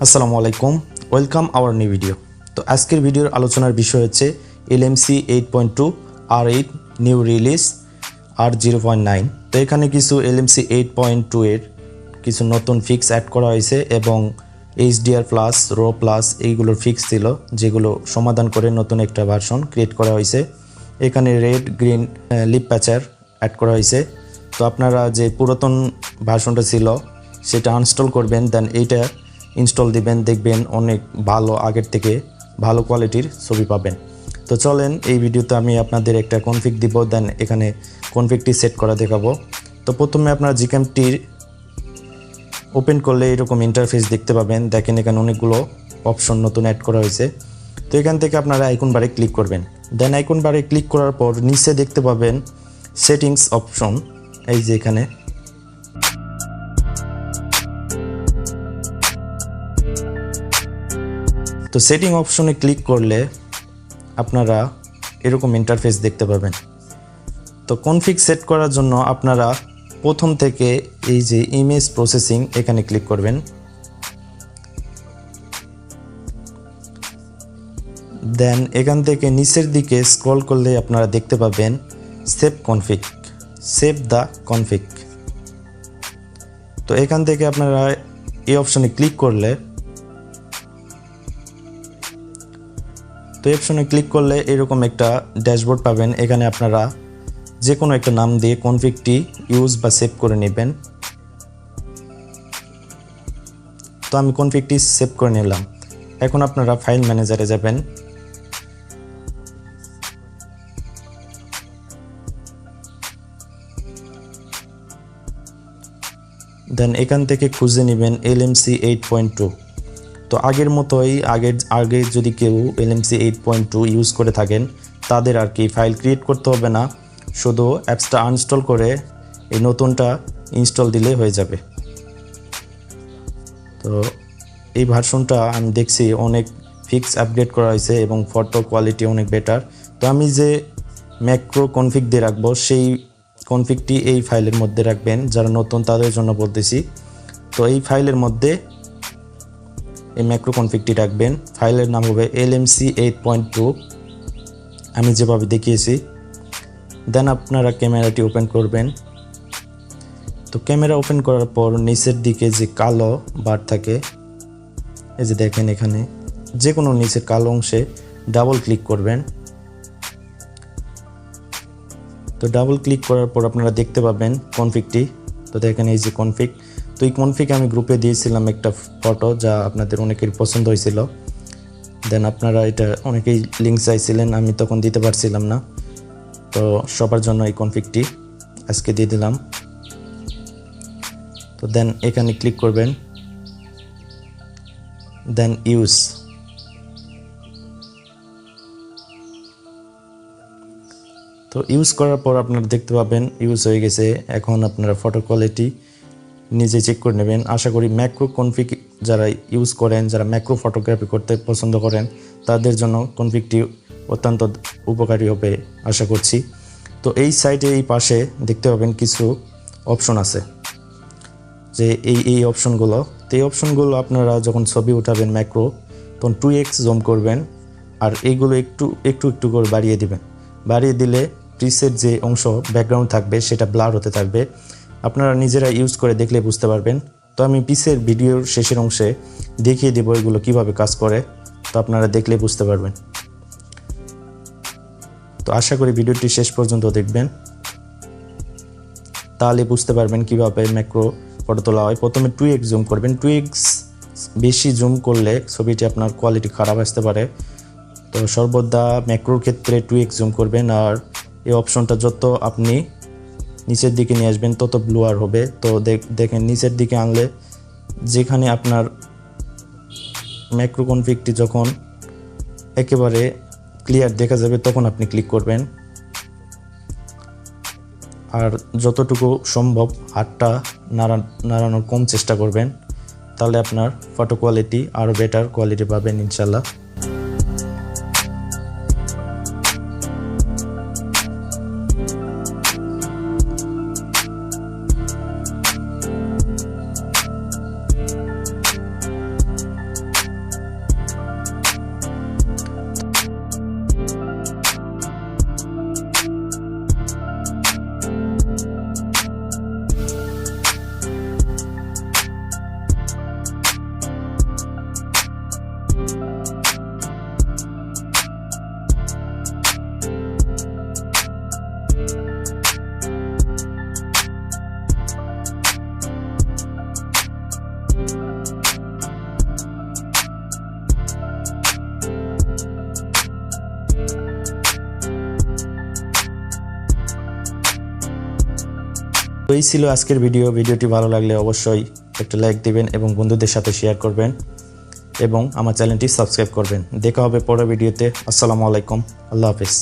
আসসালামু আলাইকুম, welcome our new video. তো আজকের ভিডিওর আলোচনার বিষয় হচ্ছে LMC 8.2 R8 new release R0.9। তো এখানে কিছু LMC 8.2 এর কিছু নতুন ফিক্স অ্যাড করা হয়েছে এবং HDR প্লাস রো প্লাস এইগুলোর ফিক্স ছিল, যেগুলো সমাধান করে নতুন একটা ভার্সন ক্রিয়েট করা হয়েছে। এখানে রেড গ্রিন লিপ প্যাচার অ্যাড করা হয়েছে। তো আপনারা যে পুরাতন ভার্সনটা ছিল সেটা আনস্টল করবেন, দেন এইটা ইনস্টল দিবেন, দেখবেন অনেক ভালো, আগের থেকে ভালো কোয়ালিটির ছবি পাবেন। তো চলেন এই ভিডিওতে আমি আপনাদের একটা কনফিগ দিব, দেন এখানে কনফিগটি সেট করা দেখাবো। তো প্রথমে আপনারা জিক্যামটি ওপেন করলে এরকম ইন্টারফেস দেখতে পাবেন। দেখেন এখানে অনেকগুলো অপশন নতুন অ্যাড করা হয়েছে। তো এখান থেকে আপনারা আইকন বারে ক্লিক করবেন, দেন আইকন বারে ক্লিক করার পর নিচে দেখতে পাবেন সেটিংস অপশন, এই যে এখানে। তো সেটিং অপশনে ক্লিক করলে আপনারা এরকম ইন্টারফেস দেখতে পাবেন। তো কনফিগ সেট করার জন্য আপনারা প্রথম থেকে এই যে ইমেজ প্রসেসিং এখানে ক্লিক করবেন, দেন এখান থেকে নিচের দিকে স্ক্রল করলে আপনারা দেখতে পাবেন save config, save the config. তো এখান থেকে আপনারা এই অপশনে ক্লিক করলে এরকম একটা ড্যাশবোর্ড পাবেন। এখানে আপনারা যে কোনো একটা নাম দিয়ে কনফিগটি ইউজ বা সেভ করে নেবেন। তো আমি কনফিগটি সেভ করে নিলাম। এখন আপনারা ফাইল ম্যানেজারে যাবেন, দেন এখান থেকে খুঁজে নেবেন LMC 8.2। তো আগের মতোই আগে যদি কেউ LMC 8.2 ইউজ করে থাকেন তাদের আর কি ফাইল ক্রিয়েট করতে হবে না, শুধু অ্যাপসটা আনইনস্টল করে এই নতুনটা ইনস্টল দিলে হয়ে যাবে। তো এই ভার্সনটা আমি দেখছি অনেক ফিক্স আপগ্রেড করা হয়েছে এবং ফটো কোয়ালিটি অনেক বেটার। তো আমি যে ম্যাক্রো কনফিগ দিয়ে রাখবো সেই কনফিগটি এই ফাইলের মধ্যে রাখবেন, যারা নতুন তাদের জন্য বলতেছি। তো এই ফাইলের মধ্যে এই ম্যাক্রো কনফিগটি রাখবেন। ফাইলের নাম হবে LMC 8.2, আমি যেভাবে দেখিয়েছি। দেন আপনারা ক্যামেরাটি ওপেন করবেন। তো ক্যামেরা ওপেন করার পর নিচের দিকে যে কালো বার থাকে, এই যে দেখেন এখানে যে কোনো নিচের কালো অংশে ডাবল ক্লিক করবেন। তো ডাবল ক্লিক করার পর আপনারা দেখতে পাবেন কনফিগটি। তো দেখেন এই যে কনফিগ। তো এই কনফিগ আমি গ্রুপে দিয়েছিলাম একটা ফটো, যা আপনাদের অনেকের পছন্দ হয়েছিল। দেন আপনারা এটা অনেকেই লিঙ্ক চাইছিলেন, আমি তখন দিতে পারছিলাম না। তো সবার জন্য এই কনফিগটি আজকে দিয়ে দিলাম। তো দেন এখানে ক্লিক করবেন, দেন ইউজ। তো ইউজ করার পর আপনারা দেখতে পাবেন ইউজ হয়ে গেছে। এখন আপনারা ফটো কোয়ালিটি নিজে চেক করে নেবেন। আশা করি ম্যাক্রো কনফিগ যারা ইউজ করেন, যারা ম্যাক্রো ফটোগ্রাফি করতে পছন্দ করেন তাদের জন্য কনফিগটি অত্যন্ত উপকারী হবে আশা করছি। তো এই সাইডে এই পাশে দেখতে পাবেন কিছু অপশন আছে, যে এই অপশনগুলো। তো এই অপশনগুলো আপনারা যখন ছবি উঠাবেন ম্যাক্রো, তখন 2x জুম করবেন আর এইগুলো একটু একটু করে বাড়িয়ে দিবেন। বাড়িয়ে দিলে প্রিসেট যে অংশ ব্যাকগ্রাউন্ড থাকবে সেটা ব্লার হতে থাকবে। আপনারা নিজেরা ইউজ করে দেখলে বুঝতে পারবেন। তো আমি পিসের ভিডিওর শেষের অংশে দেখিয়ে দেবো এগুলো কিভাবে কাজ করে, তো আপনারা দেখলে বুঝতে পারবেন। তো আশা করি ভিডিওটি শেষ পর্যন্ত দেখবেন, তাহলে বুঝতে পারবেন কিভাবে ম্যাক্রো ফটো তোলা হয়। প্রথমে 2x জুম করবেন। 2x বেশি জুম করলে ছবিটি আপনার কোয়ালিটি খারাপ আসতে পারে। তো সর্বদা ম্যাক্রোর ক্ষেত্রে 2x জুম করবেন, আর এই অপশনটা যত আপনি নিচের দিকে নিয়ে আসবেন তত ব্লুয়ার হবে। তো দেখেন নিচের দিকে আনলে যেখানে আপনার ম্যাক্রো কনফিগটি যখন একেবারে ক্লিয়ার দেখা যাবে তখন আপনি ক্লিক করবেন, আর যতটুকু সম্ভব হাতটা নাড়ানোর কম চেষ্টা করবেন, তাহলে আপনার ফটো কোয়ালিটি আরও বেটার কোয়ালিটি পাবেন ইনশাল্লাহ। তো এই ছিল আজকের ভিডিওটি ভালো লাগলে অবশ্যই একটা লাইক দিবেন এবং বন্ধুদের সাথে শেয়ার করবেন এবং আমার চ্যানেলটি সাবস্ক্রাইব করবেন। দেখা হবে পরের ভিডিওতে। আসসালামু আলাইকুম, আল্লাহ হাফেজ।